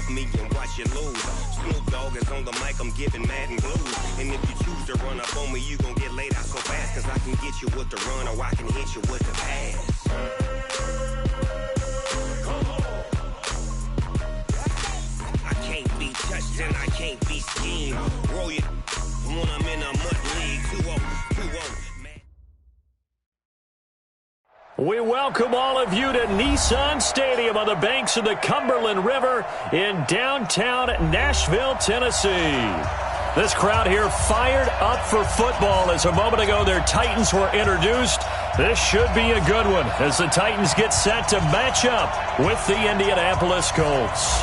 off me and watch you lose. Snoop Dogg is on the mic, I'm giving Madden blues. And if you choose to run up on me, you gon' get laid out so fast. Cause I can get you with the run or I can hit you with the pass. I can't be touched and I can't be schemed. Roll you when I'm in a mud league. 2-0, 2-0. We welcome all of you to Nissan Stadium on the banks of the Cumberland River in downtown Nashville, Tennessee. This crowd here fired up for football as a moment ago their Titans were introduced. This should be a good one as the Titans get set to match up with the Indianapolis Colts.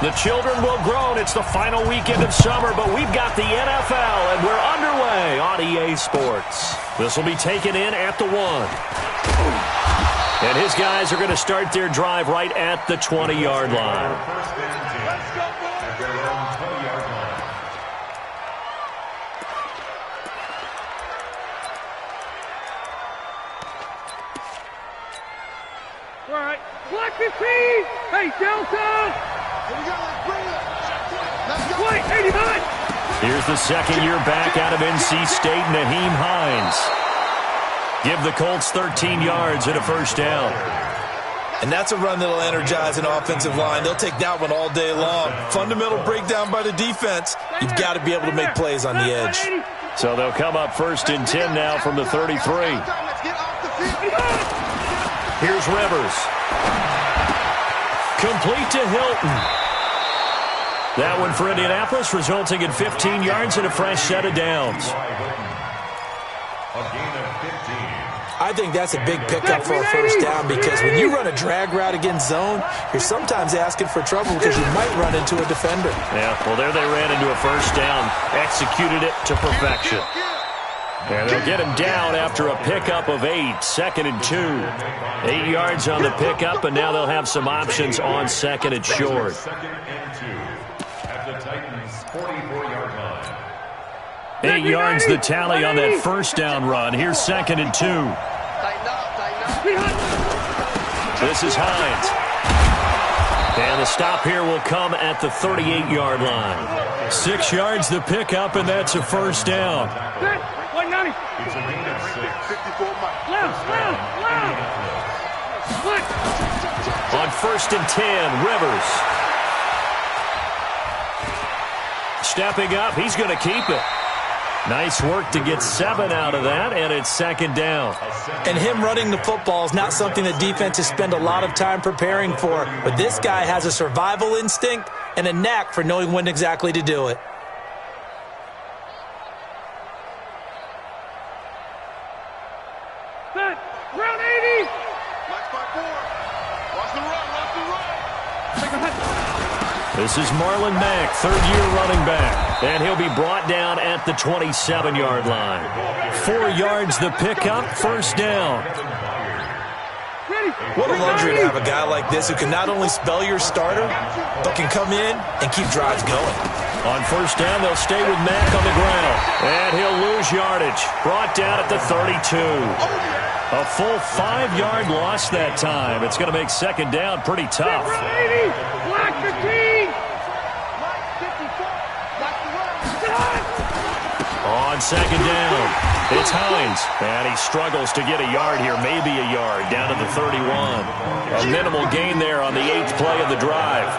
The children will groan. It's the final weekend of summer, but we've got the NFL, and we're underway on EA Sports. This will be taken in at the 1. And his guys are going to start their drive right at the 20-yard line. All right, block 15. Hey, Delta. Here we go. Let's go. Wait, 89. Here's the second-year back out of NC State, Naheem Hines. Give the Colts 13 yards and a first down. And that's a run that'll energize an offensive line. They'll take that one all day long. Fundamental breakdown by the defense. You've got to be able to make plays on the edge. So they'll come up 1st and 10 now from the 33. Here's Rivers. Complete to Hilton. That one for Indianapolis, resulting in 15 yards and a fresh set of downs. I think that's a big pickup for a first down because when you run a drag route against zone, you're sometimes asking for trouble because you might run into a defender. Yeah, well, there they ran into a first down, executed it to perfection. And they'll get him down after a pickup of 8, 2nd and 2. 8 yards on the pickup, and now they'll have some options on 2nd and short. 8 yards the tally on that first down run. Here's 2nd and 2. This is Hines. And the stop here will come at the 38-yard line. 6 yards the pickup, and that's a first down. On 1st and 10, Rivers. Stepping up, he's going to keep it. Nice work to get 7 out of that, and it's 2nd down. And him running the football is not something that defenses spend a lot of time preparing for, but this guy has a survival instinct and a knack for knowing when exactly to do it. Round 80. Watch the run. This is Marlon Mack, 3rd-year running back. And he'll be brought down at the 27-yard line. 4 yards the pickup, first down. What a luxury to have a guy like this who can not only spell your starter, but can come in and keep drives going. On first down, they'll stay with Mack on the ground. And he'll lose yardage. Brought down at the 32. A full 5-yard loss that time. It's going to make 2nd down pretty tough. Block 15. On 2nd down, it's Hines. And he struggles to get a yard here, maybe a yard, down to the 31. A minimal gain there on the 8th play of the drive.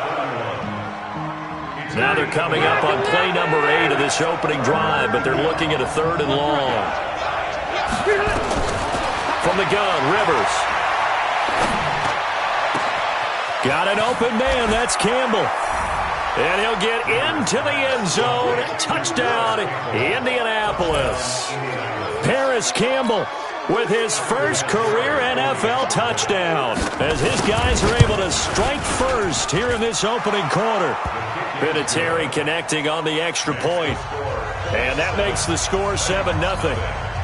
Now they're coming up on play number 8 of this opening drive, but they're looking at a 3rd and long. From the gun, Rivers. Got an open man. That's Campbell. And he'll get into the end zone. Touchdown, Indianapolis. Paris Campbell with his first career NFL touchdown as his guys are able to strike first here in this opening quarter. Vinatieri connecting on the extra point. And that makes the score 7-0.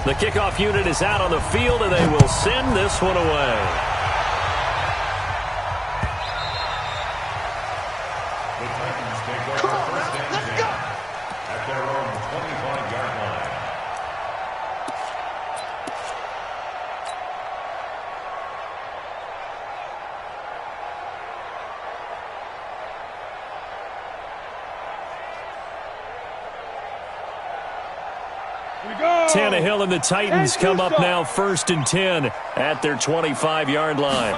The kickoff unit is out on the field, and they will send this one away. Tannehill and the Titans come up now 1st and 10 at their 25-yard line.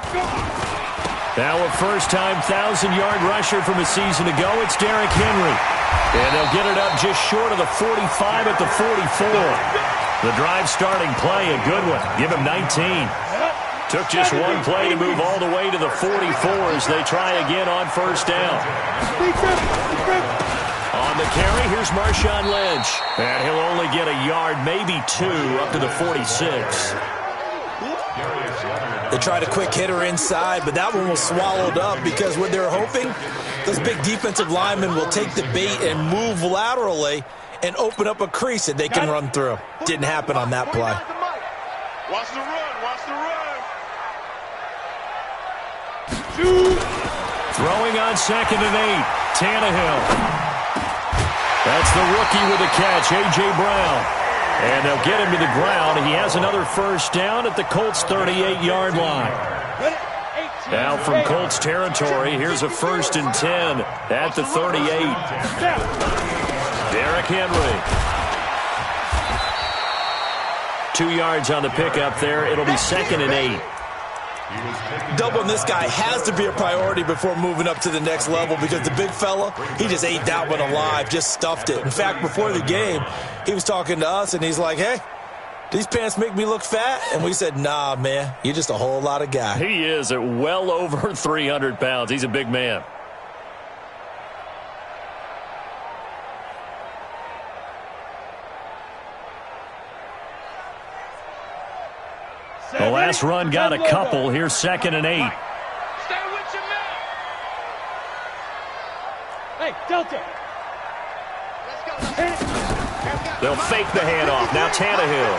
Now a first-time 1,000-yard rusher from a season ago. It's Derrick Henry. And they'll get it up just short of the 45 at the 44. The drive starting play, a good one. Give him 19. Took just one play to move all the way to the 44 as they try again on first down. On the carry, here's Marshawn Lynch. And he'll only get a yard, maybe 2, up to the 46. They tried a quick hitter inside, but that one was swallowed up because what they're hoping, those big defensive linemen will take the bait and move laterally and open up a crease that they can run through. Didn't happen on that play. Watch the run, watch the run. Throwing on 2nd and 8, Tannehill. That's the rookie with the catch, A.J. Brown. And they'll get him to the ground. He has another first down at the Colts' 38-yard line. Now from Colts territory, here's a 1st and 10 at the 38. Derrick Henry. 2 yards on the pickup there. It'll be 2nd and 8. Doubling this guy has to be a priority before moving up to the next level because the big fella, he just ate that one alive, just stuffed it. In fact, before the game, he was talking to us, and he's like, hey, these pants make me look fat? And we said, nah, man, you're just a whole lot of guy. He is at well over 300 pounds. He's a big man. The last run got a couple. Here's 2nd and 8. Stay with your man. Hey, Delta. Let's go. They'll fake the handoff. Now Tannehill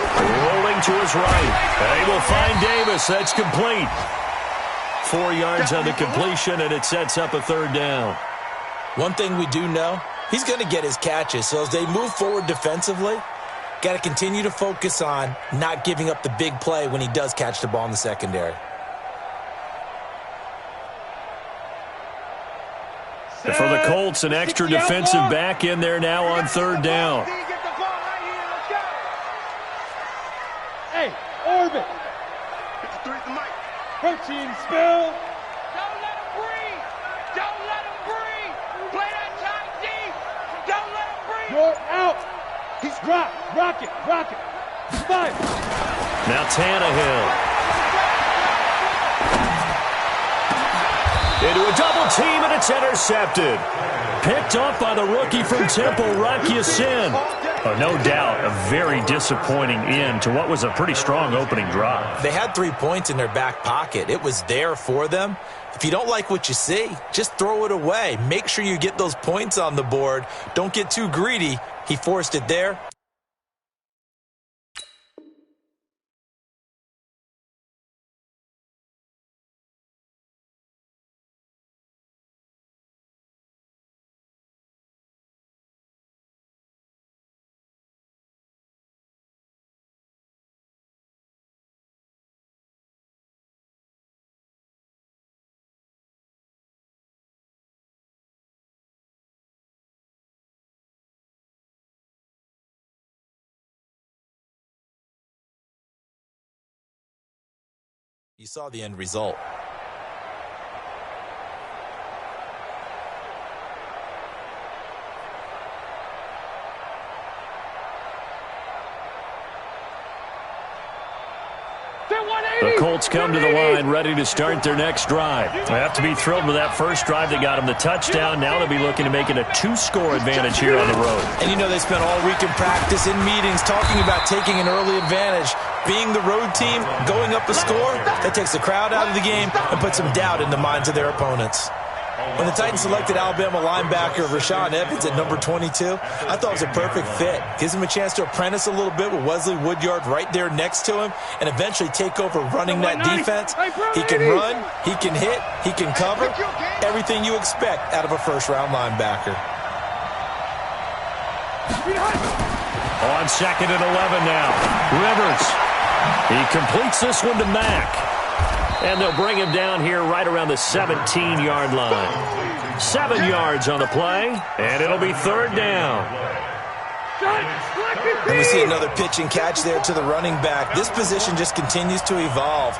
rolling to his right. They will find Davis. That's complete. 4 yards on the completion, and it sets up a 3rd down. One thing we do know, he's going to get his catches. So as they move forward defensively, got to continue to focus on not giving up the big play when he does catch the ball in the secondary. For the Colts, an extra defensive back in there now on 3rd down. Hey, Orbit. 53 at the mic. Protein spill. Don't let him breathe. Don't let him breathe. Play that tight deep. Don't let him breathe. You're out. He's dropped. Rock it. Rock it. Spike. Now Tannehill. Into a double team, and it's intercepted. Picked off by the rookie from Temple, Rocky Sin. Oh, no doubt, a very disappointing end to what was a pretty strong opening drive. They had 3 points in their back pocket. It was there for them. If you don't like what you see, just throw it away. Make sure you get those points on the board. Don't get too greedy. He forced it there. You saw the end result. The Colts come to the line ready to start their next drive. They have to be thrilled with that first drive that got them the touchdown. Now they'll be looking to make it a 2-score advantage here on the road. And you know they spent all week in practice, in meetings, talking about taking an early advantage. Being the road team, going up a score, that takes the crowd out of the game and puts some doubt in the minds of their opponents. When the Titans selected Alabama linebacker Rashaan Evans at number 22, I thought it was a perfect fit. Gives him a chance to apprentice a little bit with Wesley Woodyard right there next to him and eventually take over running that defense. He can run, he can hit, he can cover. Everything you expect out of a first-round linebacker. On 2nd and 11 now. Rivers. He completes this one to Mack. And they'll bring him down here right around the 17-yard line. 7 yards on the play, and it'll be 3rd down. And we see another pitch and catch there to the running back. This position just continues to evolve.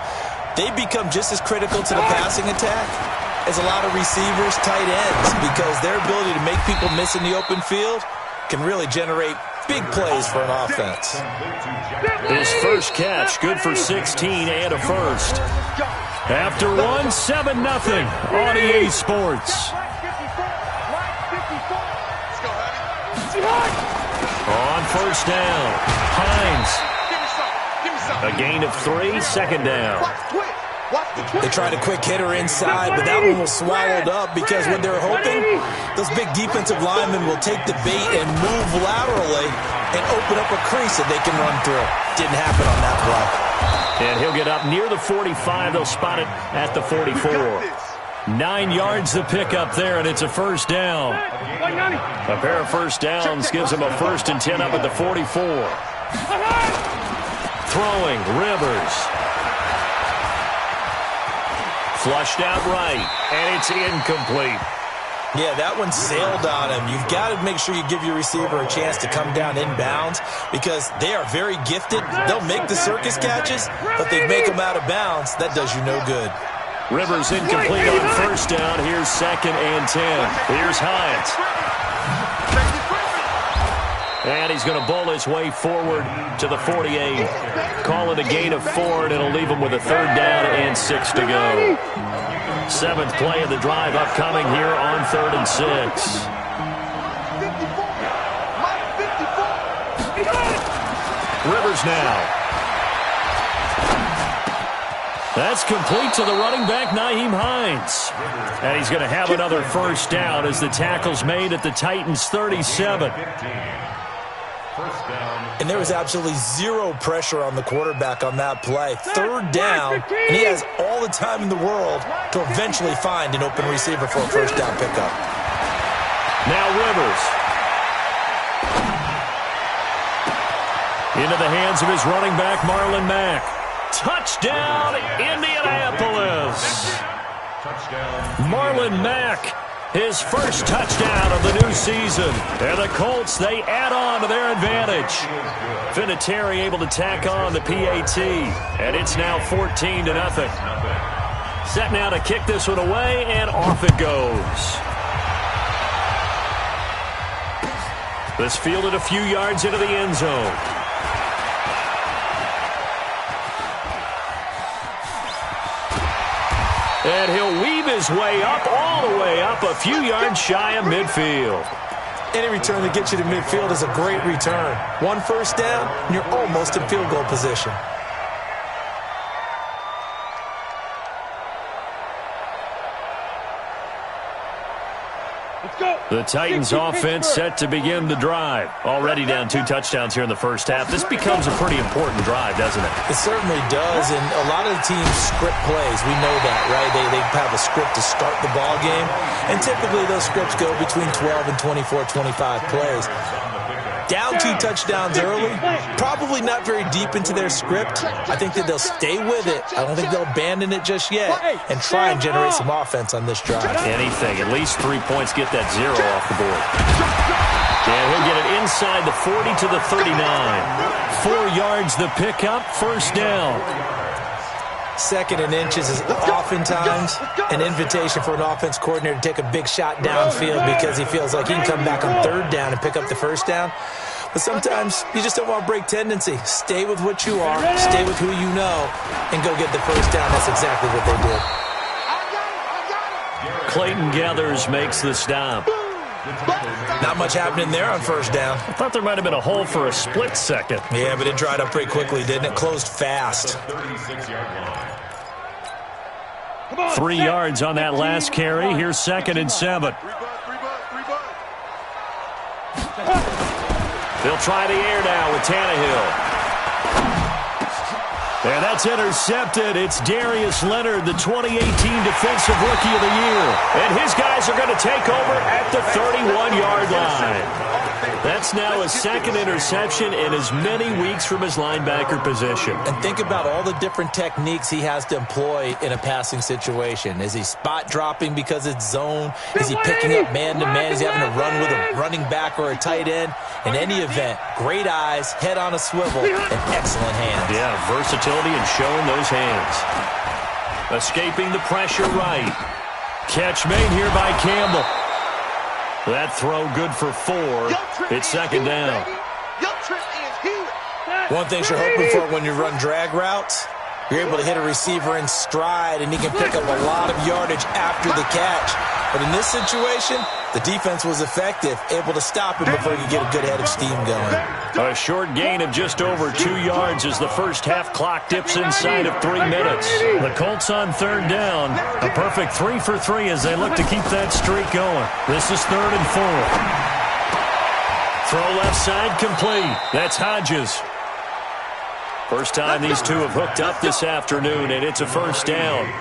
They become just as critical to the passing attack as a lot of receivers, tight ends, because their ability to make people miss in the open field can really generate big plays for an offense. His first catch, good for 16 and a first. After one, 7-0 on EA Sports. On first down, Hines. A gain of 3, second down. They tried a quick hitter inside, but that one was swallowed up because what they're hoping, those big defensive linemen will take the bait and move laterally and open up a crease that they can run through. Didn't happen on that play. And he'll get up near the 45. They'll spot it at the 44. 9 yards to pick up there, and it's a first down. A pair of first downs gives him a 1st and 10 up at the 44. Throwing, Rivers. Flushed out right, and it's incomplete. Yeah, that one sailed on him. You've got to make sure you give your receiver a chance to come down inbounds because they are very gifted. They'll make the circus catches, but they make them out of bounds. That does you no good. Rivers incomplete on first down. Here's 2nd and 10. Here's Hines. And he's going to bowl his way forward to the 48. Call it a gain of 4, and it'll leave him with a 3rd down and 6 to go. 7th play of the drive upcoming here on 3rd and 6. Rivers now. That's complete to the running back, Nyheim Hines. And he's going to have another first down as the tackle's made at the Titans' 37. And there was absolutely zero pressure on the quarterback on that play. 3rd down, and he has all the time in the world to eventually find an open receiver for a first down pickup. Now Rivers. Into the hands of his running back, Marlon Mack. Touchdown, Indianapolis. Marlon Mack, his first touchdown of the new season. And the Colts, they add on to their advantage. Vinatieri able to tack on the PAT. And it's now 14-0. Set now to kick this one away, and off it goes. This fielded a few yards into the end zone. And he'll weave his way up, all the way up, a few yards shy of midfield. Any return that gets you to midfield is a great return. 1 first down, and you're almost in field goal position. The Titans offense set to begin the drive. Already down 2 touchdowns here in the first half. This becomes a pretty important drive, doesn't it? It certainly does, and a lot of the teams script plays. We know that, right? They have a script to start the ball game, and typically those scripts go between 12 and 24, 25 plays. Down 2 touchdowns early, probably not very deep into their script. I think that they'll stay with it. I don't think they'll abandon it just yet and try and generate some offense on this drive. Anything. At least 3 points get that 0 off the board. And he'll get it inside the 40 to the 39. 4 yards the pickup, first down. 2nd and inches is oftentimes an invitation for an offense coordinator to take a big shot downfield because he feels like he can come back on 3rd down and pick up the first down. But sometimes you just don't want to break tendency. Stay with what you are, stay with who you know, and go get the first down. That's exactly what they did. Clayton Gathers makes the stop. Not much happening there on first down. I thought there might have been a hole for a split second. Yeah, but it dried up pretty quickly, didn't it? Closed fast. 3 yards on that last carry. Here's 2nd and 7. They'll try the air now with Tannehill. There, that's intercepted. It's Darius Leonard, the 2018 Defensive Rookie of the Year. And his guys are going to take over at the 31-yard line. That's now his second interception in as many weeks from his linebacker position. And think about all the different techniques he has to employ in a passing situation. Is he spot dropping because it's zone? Is he picking up man-to-man? Is he having to run with a running back or a tight end? In any event, great eyes, head on a swivel, and excellent hands. Yeah, versatility and showing those hands. Escaping the pressure right. Catch made here by Campbell. That throw good for 4. It's second down. One thing you're hoping for when you run drag routes, you're able to hit a receiver in stride, and he can pick up a lot of yardage after the catch. But in this situation, the defense was effective, able to stop him before he could get a good head of steam going. A short gain of just over 2 yards as the first half clock dips inside of 3 minutes. The Colts on third down. A perfect 3 for 3 as they look to keep that streak going. This is 3rd and 4. Throw left side complete. That's Hodges. First time these two have hooked up this afternoon, and it's a first down.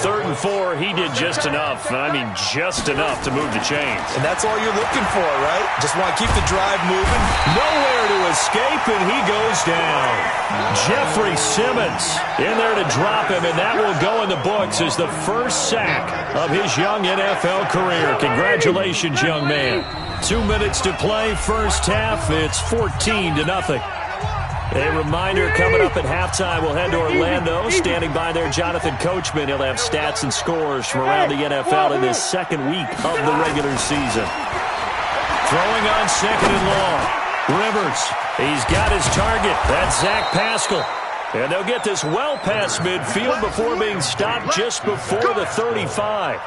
3rd and 4, he did just enough. I mean, just enough to move the chains. And that's all you're looking for, right? Just want to keep the drive moving. Nowhere to escape, and he goes down. Jeffrey Simmons in there to drop him, and that will go in the books as the first sack of his young NFL career. Congratulations, young man. 2 minutes to play, first half. It's 14-0. A reminder, coming up at halftime, we'll head to Orlando. Standing by there, Jonathan Coachman. He'll have stats and scores from around the NFL in this second week of the regular season. Throwing on second and long. Rivers, he's got his target. That's Zach Pascal. And they'll get this well past midfield before being stopped just before the 35.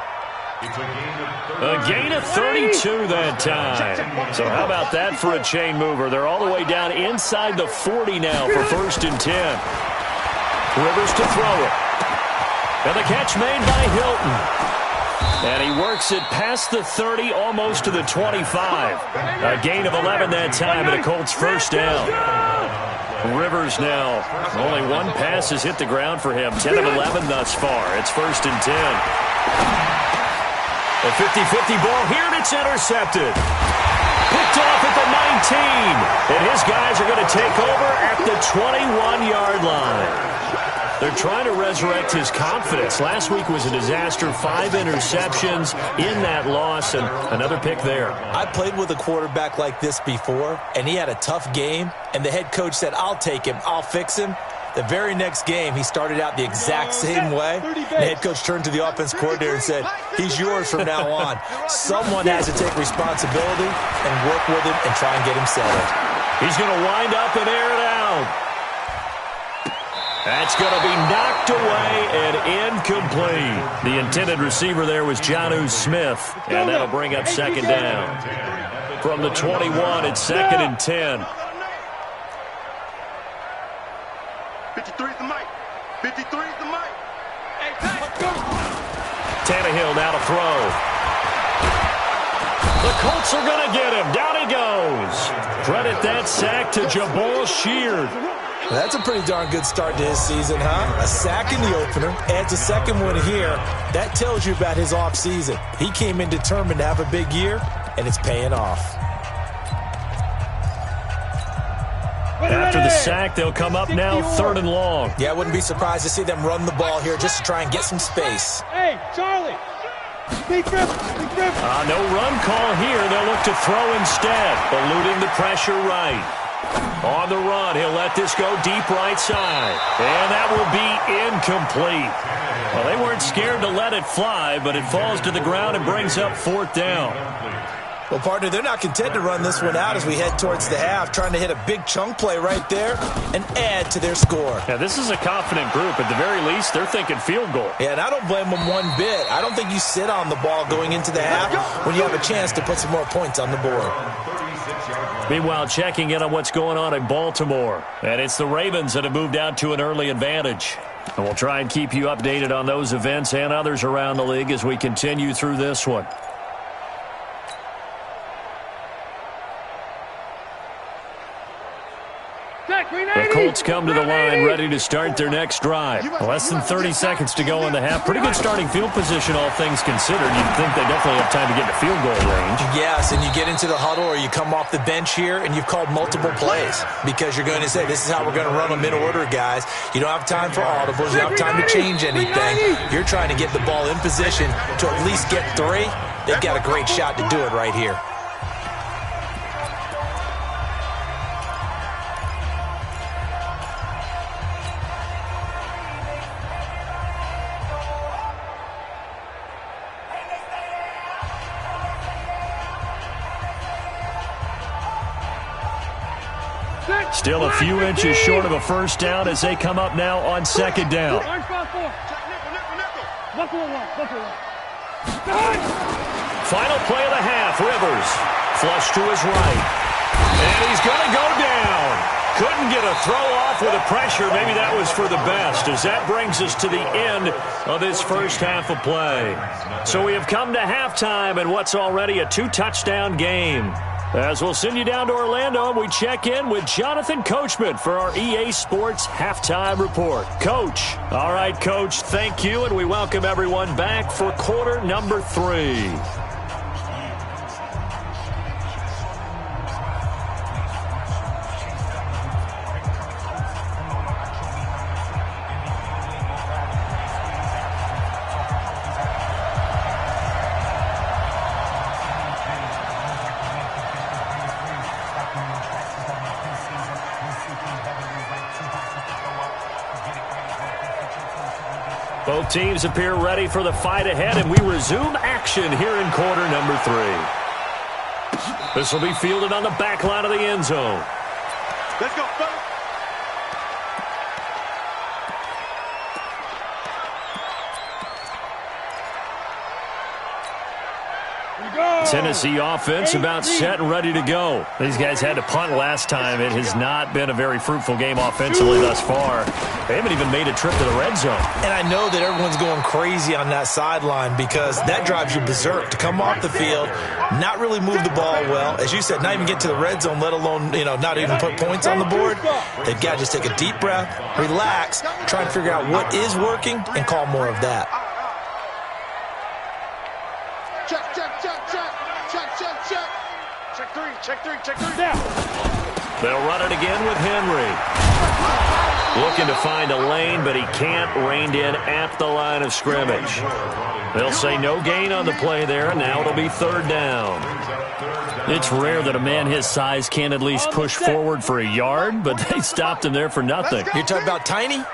A gain of 32 that time. So how about that for a chain mover? They're all the way down inside the 40 now for 1st and 10. Rivers to throw it. And the catch made by Hilton. And he works it past the 30, almost to the 25. A gain of 11 that time, and a Colts first down. Rivers now, only one pass has hit the ground for him. 10 of 11 thus far. It's 1st and 10. A 50-50 ball here, and it's intercepted. Picked off at the 19. And his guys are going to take over at the 21-yard line. They're trying to resurrect his confidence. Last week was a disaster. 5 interceptions in that loss, and another pick there. I played with a quarterback like this before, and he had a tough game, and the head coach said, I'll take him, I'll fix him. The very next game, he started out the exact same way. The head coach turned to the offense coordinator and said, he's yours from now on. Someone has to take responsibility and work with him and try and get him settled. He's going to wind up and air it out. That's going to be knocked away and incomplete. The intended receiver there was Jonnu Smith, and that'll bring up second down. From the 21, it's 2nd and 10. 53 is the mic. 53 is the mic. Hey, Tannehill now to throw. The Colts are going to get him. Down he goes. Credit that sack to Jabal Sheard. That's a pretty darn good start to his season, huh? A sack in the opener, adds a second one here. That tells you about his offseason. He came in determined to have a big year, and it's paying off. After the sack, they'll come up now 3rd and long. Yeah, I wouldn't be surprised to see them run the ball here just to try and get some space. Hey, Charlie. Big rip. No run call here. They'll look to throw instead, eluding the pressure right. On the run, he'll let this go deep right side. And that will be incomplete. Well, they weren't scared to let it fly, but it falls to the ground and brings up 4th down. Well, partner, they're not content to run this one out as we head towards the half, trying to hit a big chunk play right there and add to their score. Yeah, this is a confident group. At the very least, they're thinking field goal. Yeah, and I don't blame them one bit. I don't think you sit on the ball going into the half when you have a chance to put some more points on the board. Meanwhile, checking in on what's going on in Baltimore. And it's the Ravens that have moved out to an early advantage. And we'll try and keep you updated on those events and others around the league as we continue through this one. Green The Colts come to the line, ready to start their next drive. Less than 30 seconds to go in the half. Pretty good starting field position, all things considered. You'd think they definitely have time to get to field goal range. Yes, and you get into the huddle or you come off the bench here and you've called multiple plays because you're going to say, this is how we're going to run them in order, guys. You don't have time for audibles. You don't have time to change anything. You're trying to get the ball in position to at least get 3. They've got a great shot to do it right here. Still a few inches short of a first down as they come up now on second down. Final play of the half. Rivers flush to his right. And he's going to go down. Couldn't get a throw off with the pressure. Maybe that was for the best, as that brings us to the end of this first half of play. So we have come to halftime in what's already a 2-touchdown game. As we'll send you down to Orlando, and we check in with Jonathan Coachman for our EA Sports Halftime Report. Coach. All right, Coach, thank you, and we welcome everyone back for quarter number 3. Both teams appear ready for the fight ahead, and we resume action here in quarter number 3. This will be fielded on the back line of the end zone. Let's go, fellas. Tennessee offense about set and ready to go. These guys had to punt last time. It has not been a very fruitful game offensively thus far. They haven't even made a trip to the red zone. And I know that everyone's going crazy on that sideline because that drives you berserk to come off the field, not really move the ball well. As you said, not even get to the red zone, let alone, not even put points on the board. They've got to just take a deep breath, relax, try and figure out what is working and call more of that. Check, check, check, check. Check, check, check. Check 3, check 3, check 3 down. They'll run it again with Henry. Looking to find a lane, but he can't. Reined in at the line of scrimmage. They'll say no gain on the play there, and now it'll be third down. It's rare that a man his size can't at least push forward for a yard, but they stopped him there for nothing. You're talking about Tiny?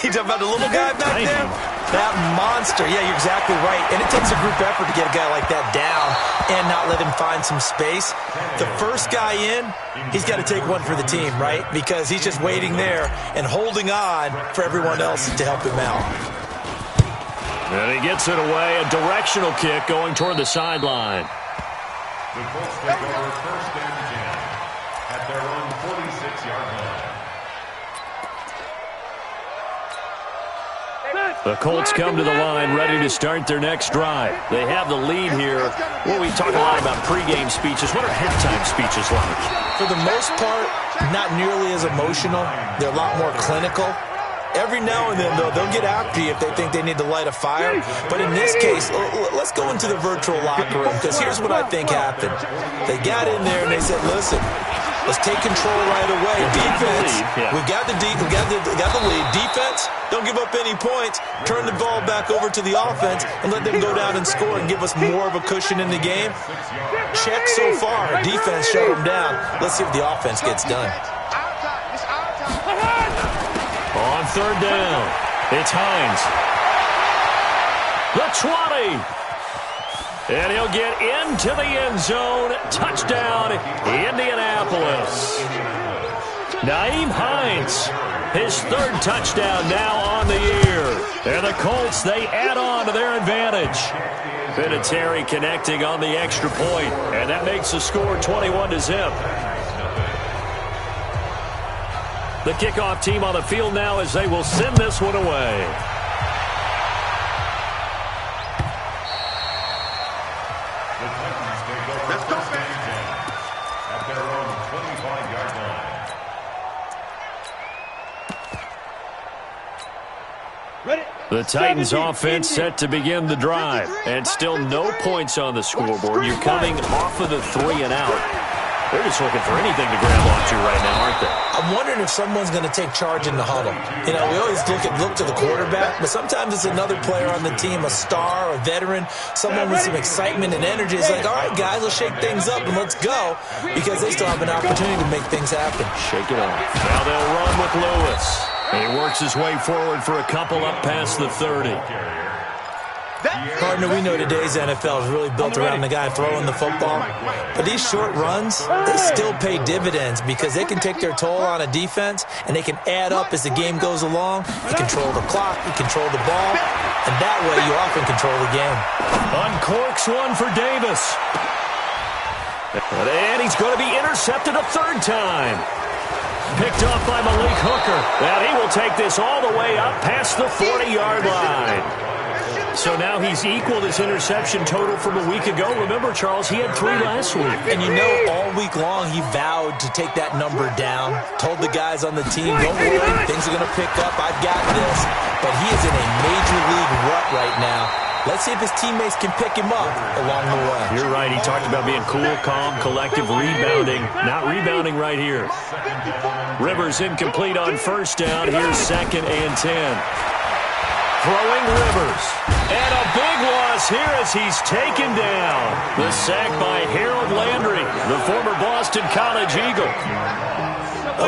You talking about the little guy back there? That monster. Yeah, you're exactly right. And it takes a group effort to get a guy like that down and not let him find some space. The first guy in, he's got to take one for the team, right? Because he's just waiting there and holding on for everyone else to help him out. And he gets it away. A directional kick going toward the sideline. The Colts take over first and 10 at their own 46-yard line. The Colts come to the line ready to start their next drive. They have the lead here. Well, we talk a lot about pregame speeches. What are halftime speeches like? For the most part, not nearly as emotional. They're a lot more clinical. Every now and then, though, they'll get after you if they think they need to light a fire. But in this case, let's go into the virtual locker room, because here's what I think happened. They got in there and they said, listen, let's take control right away. Defense, we got the lead. Defense, don't give up any points. Turn the ball back over to the offense and let them go down and score and give us more of a cushion in the game. Check so far. Defense shut them down. Let's see if the offense gets done. On third down, it's Hines. The 20. And he'll get into the end zone. Touchdown, Indianapolis. Nyheim Hines, his third touchdown now on the year. And the Colts, they add on to their advantage. Vinatieri connecting on the extra point, and that makes the score 21-0. The kickoff team on the field now as they will send this one away. Let's go, at their own 25-yard line. The Titans offense set to begin the drive, and still no points on the scoreboard. You're coming off of the 3 and out. They're just looking for anything to grab onto right now, aren't they? I'm wondering if someone's going to take charge in the huddle. You know, we always look to the quarterback, but sometimes it's another player on the team, a star, a veteran, someone with some excitement and energy. It's like, all right, guys, let's shake things up and let's go, because they still have an opportunity to make things happen. Shake it off. Now they'll run with Lewis. He works his way forward for a couple up past the 30. Partner, we know today's NFL is really built around the guy throwing the football. But these short runs, they still pay dividends because they can take their toll on a defense and they can add up as the game goes along. You control the clock, you control the ball, and that way you often control the game. Uncorks one for Davis. And he's going to be intercepted a 3rd time. Picked off by Malik Hooker. And he will take this all the way up past the 40-yard line. So now he's equaled his interception total from a week ago. Remember, Charles, he had 3 last week. And you know, all week long he vowed to take that number down. Told the guys on the team, don't worry, things are going to pick up. I've got this. But he is in a major league rut right now. Let's see if his teammates can pick him up along the way. You're right. He talked about being cool, calm, collective, rebounding. Not rebounding right here. Rivers incomplete on 1st down. Here's 2nd and 10. Throwing Rivers. And a big loss here as he's taken down. The sack by Harold Landry, the former Boston College Eagle.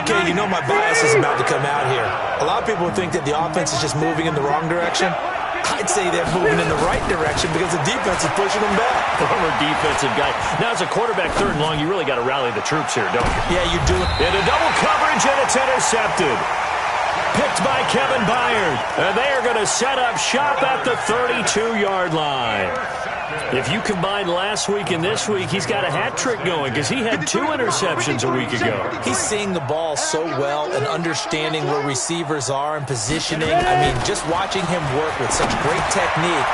Okay, you know my bias is about to come out here. A lot of people think that the offense is just moving in the wrong direction. I'd say they're moving in the right direction because the defense is pushing them back. Former defensive guy. Now, as a quarterback 3rd and long, you really got to rally the troops here, don't you? Yeah, you do. Into double coverage, and it's intercepted. Picked by Kevin Byard. And they are going to set up shop at the 32-yard line. If you combine last week and this week, he's got a hat trick going because he had 2 interceptions a week ago. He's seeing the ball so well and understanding where receivers are and positioning. I mean, just watching him work with such great technique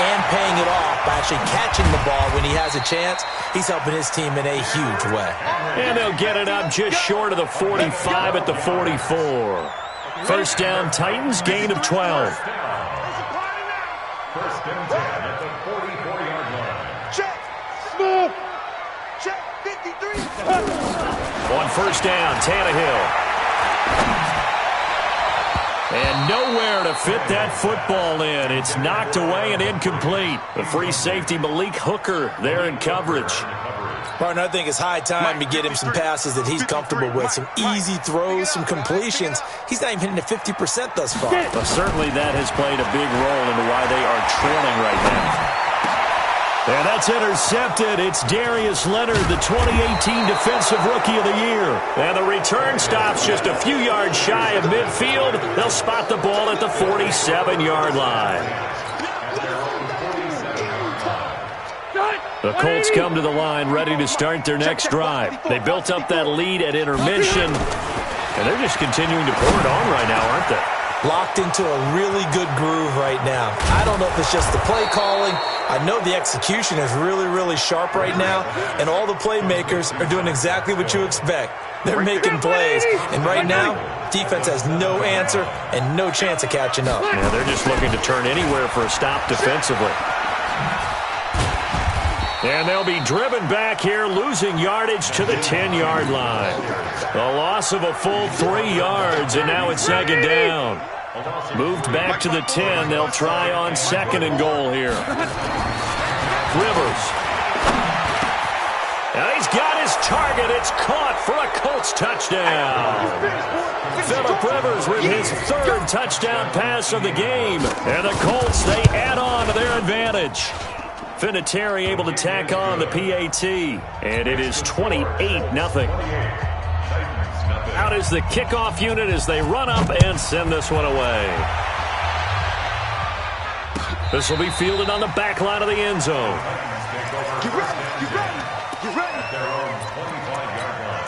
and paying it off by actually catching the ball when he has a chance, he's helping his team in a huge way. And they'll get it up just short of the 45 at the 44. 1st down, Titans, gain of 12. 1st and 10 at the 44-yard line. Check. Smooth. Check. 53. On 1st down, Tannehill. And nowhere to fit that football in. It's knocked away and incomplete. The free safety, Malik Hooker, there in coverage. Partner, I think it's high time to get him some passes that he's comfortable with. Some easy throws, some completions. He's not even hitting at 50% thus far. Well, certainly that has played a big role into why they are trailing right now. And that's intercepted. It's Darius Leonard, the 2018 Defensive Rookie of the Year. And the return stops just a few yards shy of midfield. They'll spot the ball at the 47-yard line. The Colts come to the line ready to start their next drive. They built up that lead at intermission, and they're just continuing to pour it on right now, aren't they? Locked into a really good groove right now. I don't know if it's just the play calling. I know the execution is really, really sharp right now, and all the playmakers are doing exactly what you expect. They're making plays, and right now, defense has no answer and no chance of catching up. Yeah, they're just looking to turn anywhere for a stop defensively. And they'll be driven back here, losing yardage to the 10-yard line. A loss of a full 3 yards, and now it's 2nd down. Moved back to the 10. They'll try on 2nd and goal here. Rivers. And he's got his target. It's caught for a Colts touchdown. Phillip Rivers with his 3rd touchdown pass of the game. And the Colts, they add on to their advantage. Vinatieri able to tack on the PAT, and it is 28-0. Out is the kickoff unit as they run up and send this one away. This will be fielded on the back line of the end zone. Get ready, get ready, get ready. At their own 25-yard line.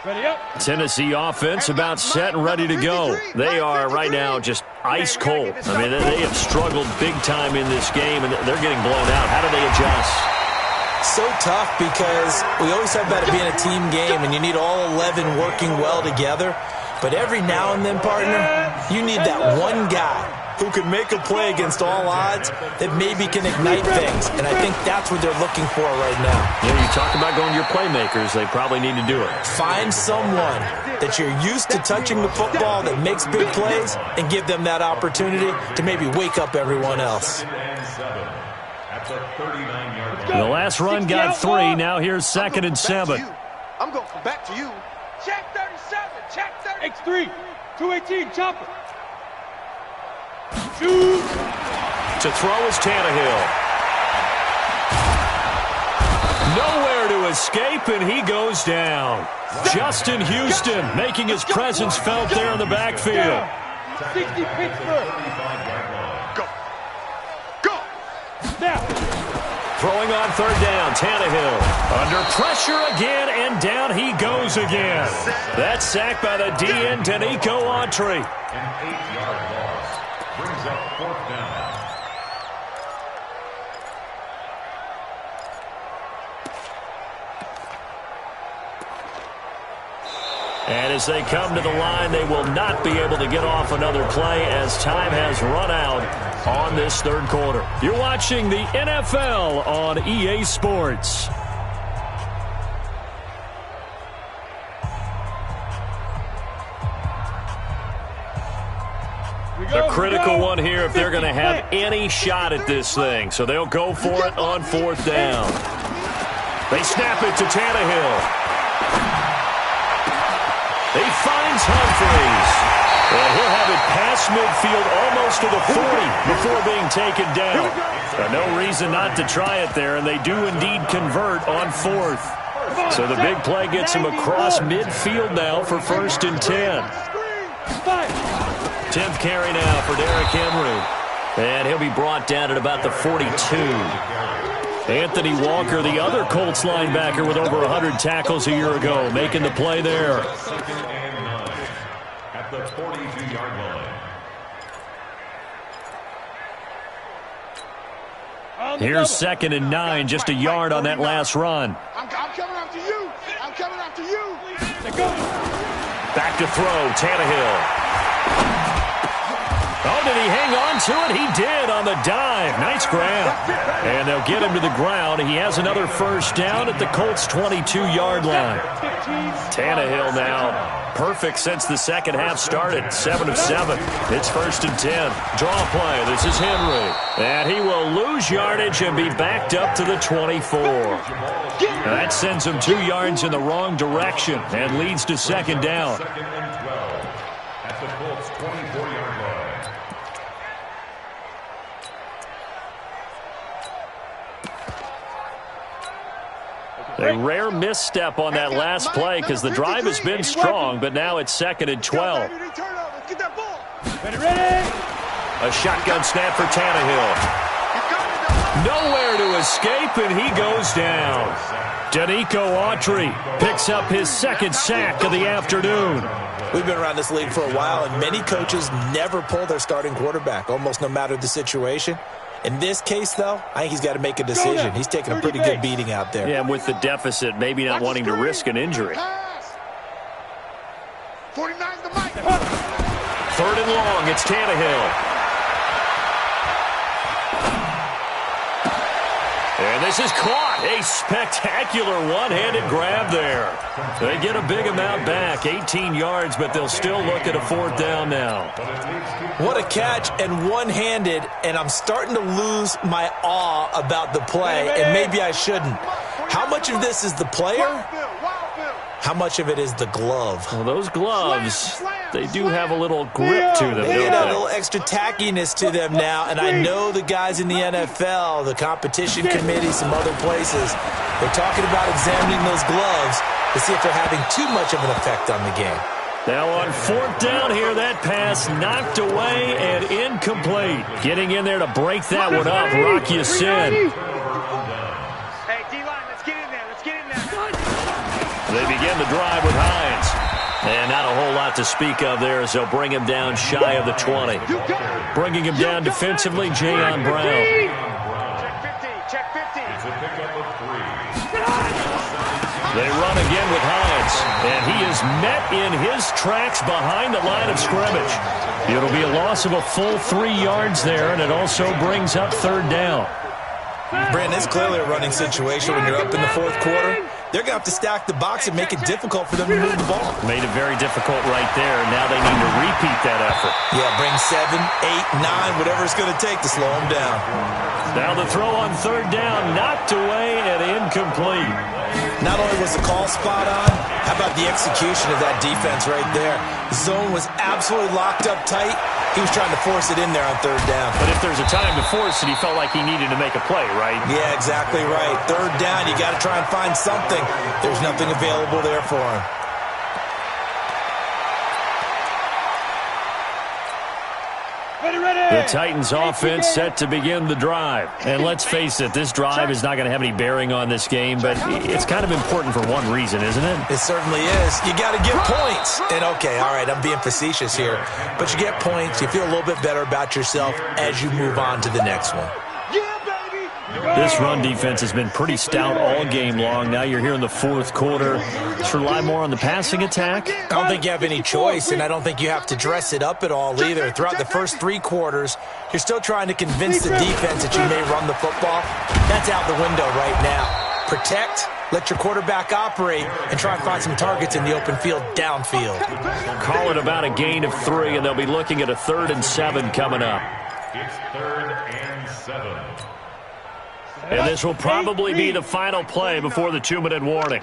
Ready up. Tennessee offense about set and ready to go. They are right now just ice cold. I mean, they have struggled big time in this game, and they're getting blown out. How do they adjust? So tough because we always talk about it being a team game, and you need all 11 working well together. But every now and then, partner, you need that one guy who can make a play against all odds that maybe can ignite things. And I think that's what they're looking for right now. Yeah, you talk about going to your playmakers. They probably need to do it. Find someone that you're used to touching the football that makes big plays and give them that opportunity to maybe wake up everyone else. The last run got 3. Now here's 2nd and 7. I'm going back to you. Check 37. Check 30. X3. 218. Chopper. Shoot. To throw is Tannehill. Nowhere to escape, and he goes down. Justin Houston making his presence felt there in the backfield. 60 Pittsburgh. Go. Go. Now. Throwing on 3rd down, Tannehill. Under pressure again, and down he goes again. That's sacked by the DN, Danico Autry. An 8-yard loss brings up 4th down. And as they come to the line, they will not be able to get off another play as time has run out on this 3rd quarter. You're watching the NFL on EA Sports. A critical one here if they're going to have any shot at this thing. So they'll go for it on 4th down. They snap it to Tannehill. He finds Humphries. And he'll have it past midfield almost to the 40 before being taken down. No reason not to try it there, and they do indeed convert on 4th. So the big play gets him across midfield now for 1st and 10. 10th carry now for Derrick Henry. And he'll be brought down at about the 42. Anthony Walker, the other Colts linebacker with over 100 tackles a year ago, making the play there. 2nd and 9 at the 42-yard line. Here's 2nd and 9, just a yard on that last run. I'm coming after you. I'm coming after you. Back to throw, Tannehill. Oh, did he hang on to it? He did on the dive. Nice grab. And they'll get him to the ground. He has another 1st down at the Colts' 22-yard line. Tannehill now perfect since the second half started. 7 of 7. It's 1st and 10. Draw play. This is Henry. And he will lose yardage and be backed up to the 24. Now that sends him 2 yards in the wrong direction and leads to 2nd down. 2nd and 12 at the Colts' 24-yard line. A rare misstep on that last play because the drive has been strong, but now it's 2nd and 12. A shotgun snap for Tannehill. Nowhere to escape, and he goes down. Danico Autry picks up his 2nd sack of the afternoon. We've been around this league for a while, and many coaches never pull their starting quarterback, almost no matter the situation. In this case, though, I think he's got to make a decision. He's taking a pretty good beating out there. Yeah, and with the deficit, maybe not wanting to risk an injury. 49's the mic. 3rd and long, it's Tannehill. And this is caught. A spectacular one-handed grab there. They get a big amount back, 18 yards, but they'll still look at a 4th down now. What a catch, and one-handed, and I'm starting to lose my awe about the play, and maybe I shouldn't. How much of this is the player? How much of it is the glove? Well, those gloves, they do have a little grip to them, don't They got a they? little extra tackiness to them now, and I know the guys in the NFL, the competition committee, some other places, they're talking about examining those gloves to see if they're having too much of an effect on the game. Now on 4th down here, that pass knocked away and incomplete. Getting in there to break that one up, Rock Ya-Sin. Hey, D-line, let's get in there. Let's get in there. They begin the drive with Hines. And not a whole lot to speak of there as they'll bring him down shy of the 20. Bringing him down defensively, Jayon Brown. Check 50. Check 50. It's a pickup of 3. They run again with Hines. blitz, and he is met in his tracks behind the line of scrimmage. It'll be a loss of a full 3 yards there, and it also brings up third down. Brandon, it's clearly a running situation when you're up in the fourth quarter. They're going to have to stack the box and make it difficult for them to move the ball. Made it very difficult right there. Now they need to repeat that effort. Yeah, bring 7, 8, 9, whatever it's going to take to slow them down. Now the throw on third down, knocked away and incomplete. Not only was the call spot on, how about the execution of that defense right there? The zone was absolutely locked up tight. He was trying to force it in there on third down. But if there's a time to force it, he felt like he needed to make a play, right? Yeah, exactly right. Third down, you got to try and find something. There's nothing available there for him. The Titans offense set to begin the drive. And let's face it, this drive is not going to have any bearing on this game, but it's kind of important for one reason, isn't it? It certainly is. You got to get points. And okay, all right, I'm being facetious here, but you get points, you feel a little bit better about yourself as you move on to the next one. This run defense has been pretty stout all game long. Now you're here in the fourth quarter. Let's rely more on the passing attack. I don't think you have any choice, and I don't think you have to dress it up at all either. Throughout the first 3 quarters, you're still trying to convince the defense that you may run the football. That's out the window right now. Protect, let your quarterback operate, and try and find some targets in the open field downfield. Call it about a gain of 3, and they'll be looking at a 3rd and 7 coming up. It's 3rd and 7. And this will probably be the final play before the 2-minute warning.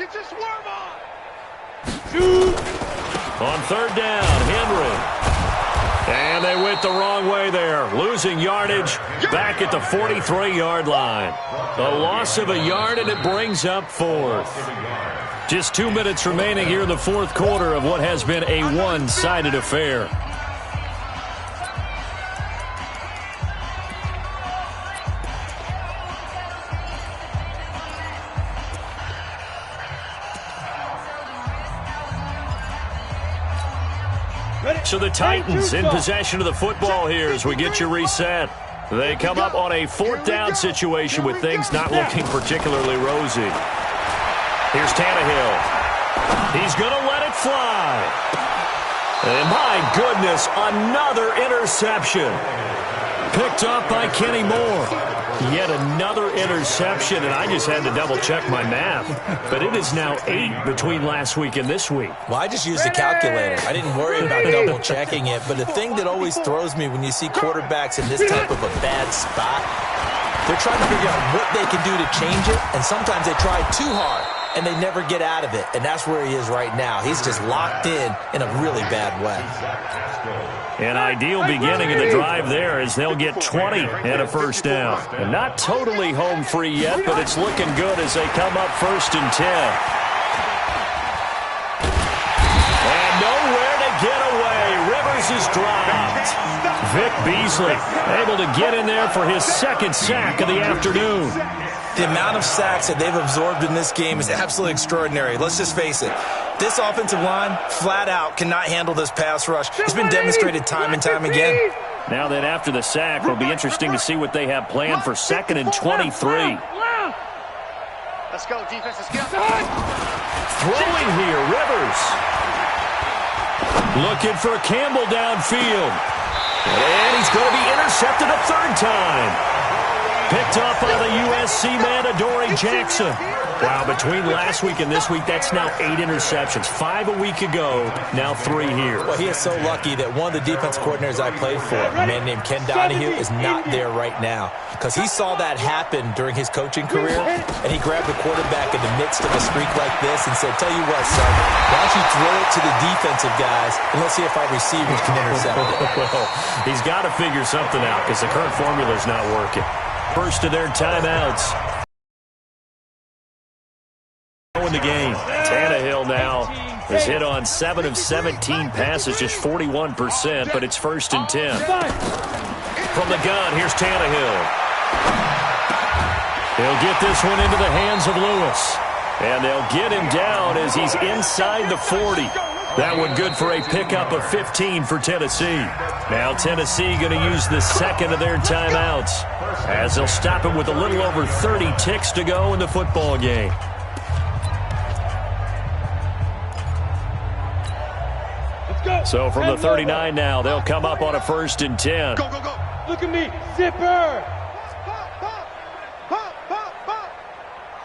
On third down, Henry. And they went the wrong way there. Losing yardage back at the 43-yard line. A loss of a yard, and it brings up 4th. Just 2 minutes remaining here in the fourth quarter of what has been a one-sided affair. So the Titans in possession of the football here as we get you reset. They come up on a 4th down situation with things not looking particularly rosy. Here's Tannehill. He's going to let it fly. And my goodness, another interception. Picked up by Kenny Moore. Yet another interception, and I just had to double-check my math. But it is now 8 between last week and this week. Well, I just used a calculator. I didn't worry about double-checking it. But the thing that always throws me when you see quarterbacks in this type of a bad spot, they're trying to figure out what they can do to change it, and sometimes they try too hard, and they never get out of it. And that's where he is right now. He's just locked in a really bad way. An ideal beginning of the drive there as they'll get 20 and a first down. And not totally home free yet, but it's looking good as they come up 1st and 10. And nowhere to get away. Rivers is dropped. Vic Beasley able to get in there for his 2nd sack of the afternoon. The amount of sacks that they've absorbed in this game is absolutely extraordinary. Let's just face it. This offensive line, flat out, cannot handle this pass rush. It's been demonstrated time and time again. Now that after the sack, it'll be interesting to see what they have planned for 2nd and 23. Let's go, defense. Let's get Throwing here, Rivers. Looking for Campbell downfield. And he's going to be intercepted a 3rd time. Picked up by the USC man, Adoree Jackson. Wow, between last week and this week, that's now 8 interceptions. 5 a week ago, now 3 here. Well, he is so lucky that one of the defense coordinators I played for, a man named Ken Donahue, is not there right now. Because he saw that happen during his coaching career, and he grabbed the quarterback in the midst of a streak like this and said, tell you what, son, why don't you throw it to the defensive guys, and let's see if our receivers can intercept it. Well, he's got to figure something out because the current formula is not working. First of their timeouts. In the game, Tannehill now has hit on 7 of 17 passes, just 41%, but it's 1st and 10. From the gun, here's Tannehill. He'll get this one into the hands of Lewis. And they'll get him down as he's inside the 40. That one good for a pickup of 15 for Tennessee. Now Tennessee going to use the 2nd of their timeouts as they'll stop him with a little over 30 ticks to go in the football game. So from the 39 now, they'll come up on a 1st and 10. Go, go, go. Look at me. Zipper.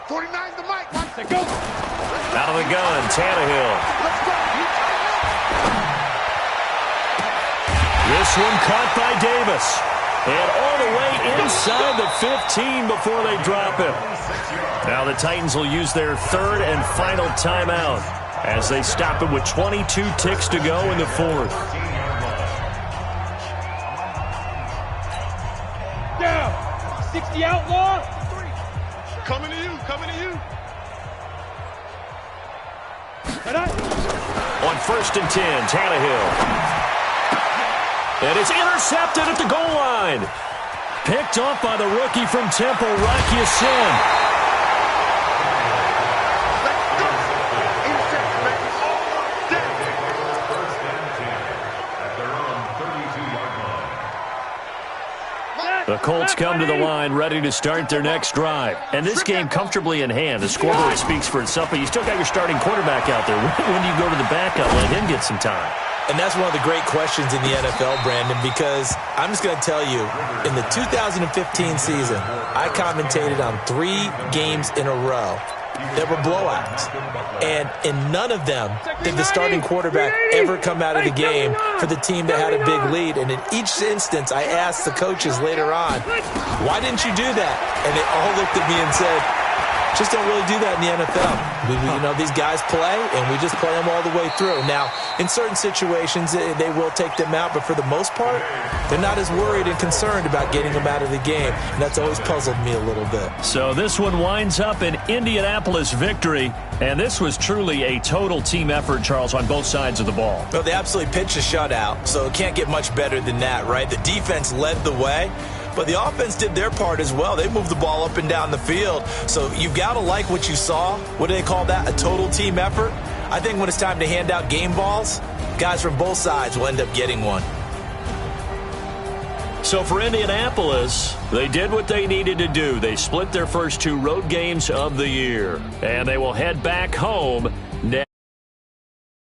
49's the mic. Go. Out of the gun, Tannehill. Let's go. This one caught by Davis. And all the way inside the 15 before they drop him. Now the Titans will use their 3rd and final timeout as they stop him with 22 ticks to go in the 4th. Down. 60 outlaw. Coming to you. Coming to you. On 1st and 10, Tannehill. And it's intercepted at the goal line. Picked off by the rookie from Temple, Rocky Sin. The Colts come to the line ready to start their next drive. And this game comfortably in hand. The scoreboard speaks for itself, but you still got your starting quarterback out there. When do you go to the backup? Let him get some time. And that's one of the great questions in the NFL, Brandon, because I'm just going to tell you, in the 2015 season, I commentated on 3 games in a row that were blowouts. And in none of them did the starting quarterback ever come out of the game for the team that had a big lead. And in each instance, I asked the coaches later on, why didn't you do that? And they all looked at me and said, just don't really do that in the NFL. These guys play, and we just play them all the way through. Now, in certain situations, they will take them out, but for the most part, they're not as worried and concerned about getting them out of the game, and that's always puzzled me a little bit. So this one winds up an Indianapolis victory, and this was truly a total team effort, Charles, on both sides of the ball. Well, they absolutely pitched a shutout, so it can't get much better than that, right? The defense led the way. But the offense did their part as well. They moved the ball up and down the field. So you've got to like what you saw. What do they call that? A total team effort? I think when it's time to hand out game balls, guys from both sides will end up getting one. So for Indianapolis, they did what they needed to do. They split their first 2 road games of the year. And they will head back home